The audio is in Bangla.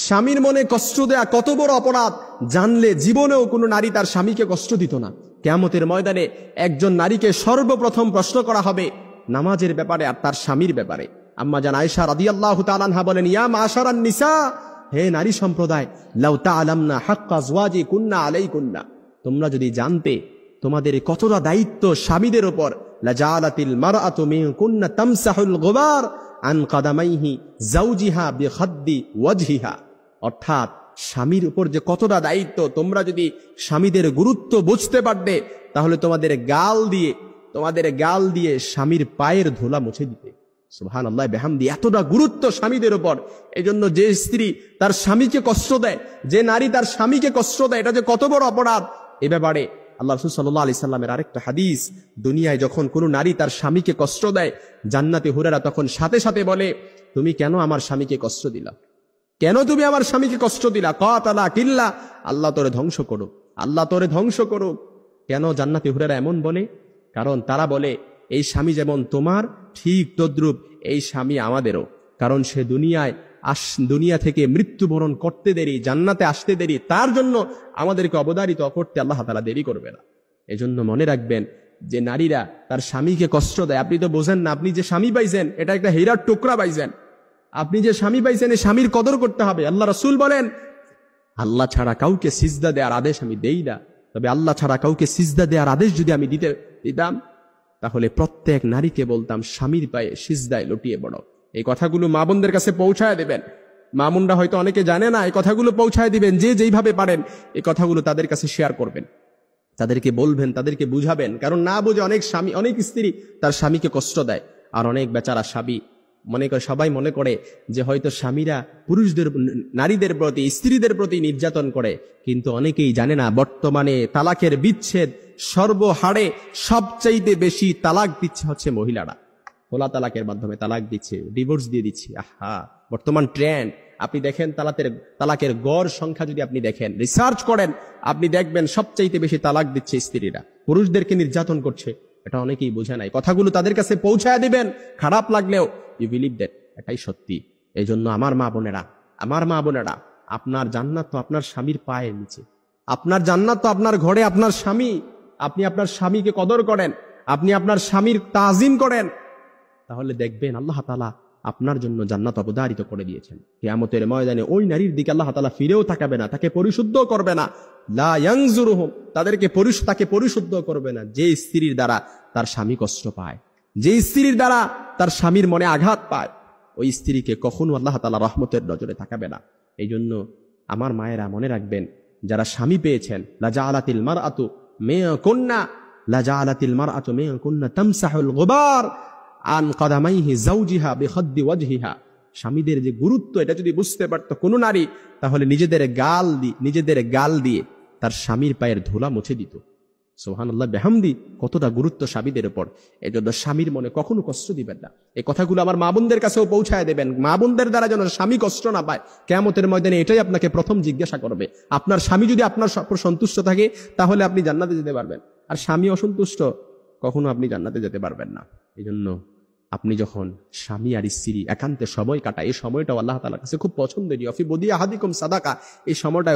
স্বামীর মনে কষ্ট দেয়া কত বড় অপরাধ জানলে জীবনেও কোনো নারী তার স্বামীকে কষ্ট দিত না। কিয়ামতের ময়দানে একজন নারীকে সর্বপ্রথম প্রশ্ন করা হবে নামাজের ব্যাপারে আর তার স্বামীর ব্যাপারে। আম্মা জান আয়েশা রাদিয়াল্লাহু তাআলা আনহা বলেন, ইয়া মাশারান নিসা, হে নারী সম্প্রদায়, লাউ তাআলামনা হাক্কা আজওয়াজি কুন্না আলাইকুন্না, তোমরা যদি জানতে তোমাদের কতটা দায়িত্ব স্বামীদের উপর, লাজালাতিল মারআতু মিনকুন্না তামসাহুল গুবার আন কাদামাইহি যাওজিহা বিখাদ্দি ওয়াজহিহা। অর্থাৎ স্বামীর উপর যে কতটা দায়িত্ব, তোমরা যদি স্বামীদের গুরুত্ব বুঝতে পারতে তাহলে তোমাদের গাল দিয়ে স্বামীর পায়ের ধুলা মুছে দিতে। সুবহানাল্লাহ বিহামদি। এতটা গুরুত্ব স্বামীদের উপর। এই জন্য যে স্ত্রী তার স্বামীকে কষ্ট দেয়, যে নারী তার স্বামীকে কষ্ট দেয়, এটা যে কত বড় অপরাধ, এ ব্যাপারে আল্লাহ রাসূল সাল্লাল্লাহু আলাইহি সাল্লামের আরেকটা হাদিস, দুনিয়ায় যখন কোনো নারী তার স্বামীকে কষ্ট দেয়, জান্নাতে হুরেরা তখন সাথে সাথে বলে, তুমি কেন আমার স্বামীকে কষ্ট দিলা? কেন তুমি আমার স্বামীকে কষ্ট দিলা? কাতালা কিল্লা, আল্লাহ তোরে ধ্বংস করুক, আল্লাহ তোরে ধ্বংস করুক। কেন জান্নাতে হুরেরা এমন বলে? কারণ তারা বলে, এই স্বামী যেমন তোমার ঠিক তদ্রূপ এই স্বামী আমাদেরও। কারণ সে দুনিয়া থেকে মৃত্যুবরণ করতে দেরি, জান্নাতে আসতে দেরি, তার জন্য আমাদেরকে অবধারিত করতে আল্লাহ তাআলা দেরি করবে না। এজন্য মনে রাখবেন যে নারীরা তার স্বামীকে কষ্ট দেয়, আপনি তো বোঝেন না, আপনি যে স্বামী পাইছেন এটা একটা হীরার টুকরা পাইছেন। আপনি যে স্বামী পাইছেন এই স্বামীর কদর করতে হবে। আল্লাহ রাসূল বলেন, আল্লাহ ছাড়া কাউকে সিজদা দেওয়ার আদেশ আমি দেই না, তবে আল্লাহ ছাড়া কাউকে সিজদা দেওয়ার আদেশ যদি আমি দিতাম তাহলে প্রত্যেক নারীকে বলতাম স্বামীর পায়ে সিজদায় লুটিয়ে পড়ো। এই কথাগুলো মা বোনদের কাছে পৌঁছায় দেবেন। মা বোনরা হয়তো অনেকে জানে না, এই কথাগুলো পৌঁছায় দিবেন। যে যেইভাবে পারেন এই কথাগুলো তাদের কাছে শেয়ার করবেন, তাদেরকে বলবেন, তাদেরকে বুঝাবেন। কারণ না বুঝে অনেক স্ত্রী তার স্বামীকে কষ্ট দেয়, আর অনেক বেচারা স্বামী সবাই মনে করে যে হয়তো স্বামীরা নারীদের প্রতি, স্ত্রীদের প্রতি নির্যাতন করে। কিন্তু অনেকেই জানে না বর্তমানে তালাকের বিচ্ছেদ সর্বহারে সবচাইতে বেশি তালাক দিচ্ছে হচ্ছে মহিলারা। খোলা তালাকের মাধ্যমে তালাক দিচ্ছে, ডিভোর্স দিয়ে দিচ্ছে। আহা, বর্তমান ট্রেন্ড। আপনি দেখেন তালাকের গড় সংখ্যা যদি আপনি দেখেন, রিসার্চ করেন, আপনি দেখবেন সবচাইতে বেশি তালাক দিচ্ছে স্ত্রীরা, পুরুষদেরকে নির্যাতন করছে। এটা অনেকেই বোঝে নাই। কথাগুলো তাদের কাছে পৌঁছায় দিবেন, খারাপ লাগলেও ইউ বিলিভ দ্যাট এটাই সত্যি। এই জন্য আমার মা বোনেরা, আপনার জান্নাত তো আপনার স্বামীর পায়ের নিচে, আপনার জান্নাত তো আপনার ঘরে আপনার স্বামী। আপনি আপনার স্বামীকে কদর করেন, আপনি আপনার স্বামীর তাজিম করেন, তাহলে দেখবেন আল্লাহ তাআলা আপনার জন্য জান্নাত অবধারিত করে দিয়েছেন। কিয়ামতের ময়দানে ওই নারীর দিকে আল্লাহ তাআলা ফিরেও তাকাবে না, তাকে পরিশুদ্ধ করবে না। লা ইয়ানজুরুহুম, তাকে পরিশুদ্ধ করবে না যে স্ত্রীর দ্বারা তার স্বামী কষ্ট পায়, যে স্ত্রীর দ্বারা তার স্বামীর মনে আঘাত পায়, ওই স্ত্রীকে কখনো আল্লাহ তাআলা রহমতের নজরে তাকাবে না। এই জন্য আমার মায়েরা মনে রাখবেন, যারা স্বামী পেয়েছেন, লাজালাতিল মারআতু মিনকুন্না তামসাহুল গুবার আন কাদামাইহি যাওজিহা বিখাদ্দি ওয়াজহিহা। স্বামীদের যে গুরুত্ব এটা যদি বুঝতে পারত কোন নারী, তাহলে নিজেদের গাল দিয়ে তার স্বামীর পায়ের ধুলা মুছে দিত। সুবহানাল্লাহ বিহামদি। কতটা গুরুত্ব স্বামীদের উপর। এই জন্য স্বামীর মনে কখনো কষ্ট দিবেন না। এই কথাগুলো আমার মা বোনদের কাছেও পৌঁছায় দেবেন। মা বোনদের দ্বারা যেন স্বামী কষ্ট না পায়। কিয়ামতের ময়দানে এটাই আপনাকে প্রথম জিজ্ঞাসা করবে। আপনার স্বামী যদি আপনার উপর সন্তুষ্ট থাকে তাহলে আপনি জান্নাতে যেতে পারবেন, আর স্বামী অসন্তুষ্ট কখনো আপনি জান্নাতে যেতে পারবেন না। এই জন্য আপনি যখন স্বামী আর স্ত্রী একান্তে সময় কাটায়, এই সময়টাও আল্লাহ তাআলার কাছে খুব পছন্দনীয়। ফি বুদি আহাদিকুম সাদাকা, এই সময়টা